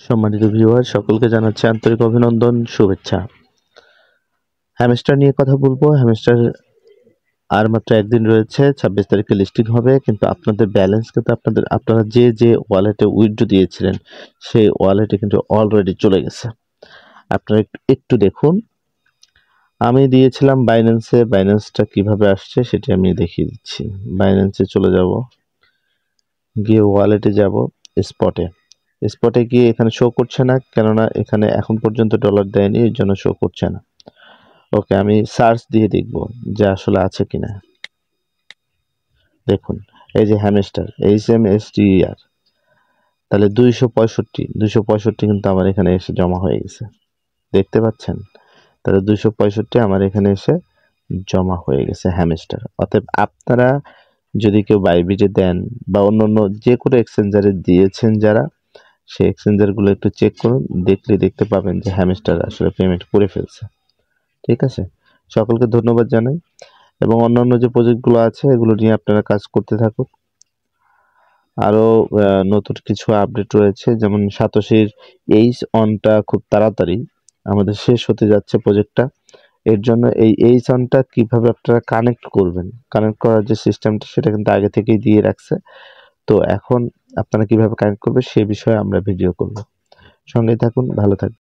সম্মানিত ভিউয়ার সকলকে জানাচ্ছি আন্তরিক অভিনন্দন, শুভেচ্ছা। হ্যামস্টার নিয়ে কথা বলবো। হ্যামস্টার আর মাত্র একদিন রয়েছে, 26 তারিখে লিস্টিং হবে। কিন্তু আপনাদের ব্যালেন্স কিন্তু আপনারা যে ওয়ালেটে উইথড্র দিয়েছিলেন সেই ওয়ালেটে কিন্তু অলরেডি চলে গেছে। আপনারা একটু দেখুন। আমি দিয়েছিলাম বাইন্যান্সে। বাইন্যান্সটা কিভাবে আসছে সেটি আমি দেখিয়ে দিচ্ছি। বাইন্যান্সে চলে যাব, গিয়ে ওয়ালেটে যাব, স্পটে গিয়ে এখানে শো করছে না, কেননা এখানে এখন পর্যন্ত ডলার দেয়নি, এর জন্য শো করছে না। ওকে, আমি সার্চ দিয়ে দেখব যে আসলে আছে কিনা। দেখুন, এই যে হ্যামস্টার, HMSTER, তাহলে 265 কিন্তু আমার এখানে এসে জমা হয়ে গেছে। দেখতে পাচ্ছেন? তাহলে 265 আমার এখানে এসে জমা হয়ে গেছে হ্যামস্টার। অতএব আপনারা যদি কেউ বাইবিটে দেন বা অন্যান্য যে কোনো এক্সচেঞ্জারে দিয়েছেন যারা, সেই এক্সচেঞ্জারগুলো একটু চেক করুন। দেখতে পাবেন যে হ্যামস্টার আসলে পেমেন্ট করে ফেলছে। ঠিক আছে? সকলকে ধন্যবাদ জানাই, এবং অন্যান্য যে প্রজেক্টগুলো আছে এগুলো নিয়ে আপনারা কাজ করতে থাকুন। আরও নতুন কিছু আপডেট রয়েছে, যেমন সাতোশির অনটা খুব তাড়াতাড়ি আমাদের শেষ হতে যাচ্ছে প্রজেক্টটা। এর জন্য এই অনটা কিভাবে আপনারা কানেক্ট করবেন, কানেক্ট করার যে সিস্টেমটা সেটা কিন্তু আগে থেকেই দিয়ে রাখছে। তো এখন আপনারা কিভাবে কানেক্ট করবেন সে বিষয়ে আমরা ভিডিও করব। সঙ্গেই থাকুন, ভালো থাকবেন।